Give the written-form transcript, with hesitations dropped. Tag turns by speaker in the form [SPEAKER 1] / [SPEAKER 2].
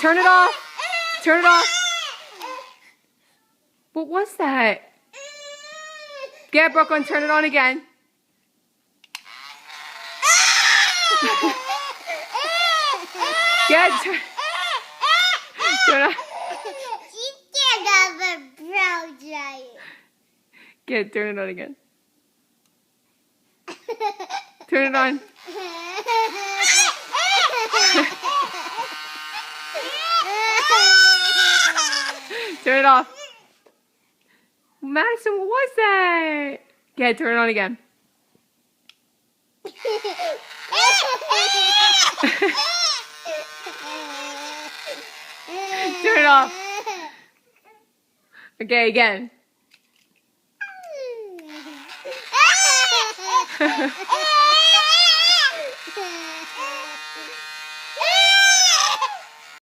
[SPEAKER 1] Turn it off. Turn it off. What was that? Get Brooklyn, turn it on again. Get turn it on. Get turn it on again. Turn it on. Turn it off. Madison, what was that? Yeah, turn it on again. Turn it off. Okay, again.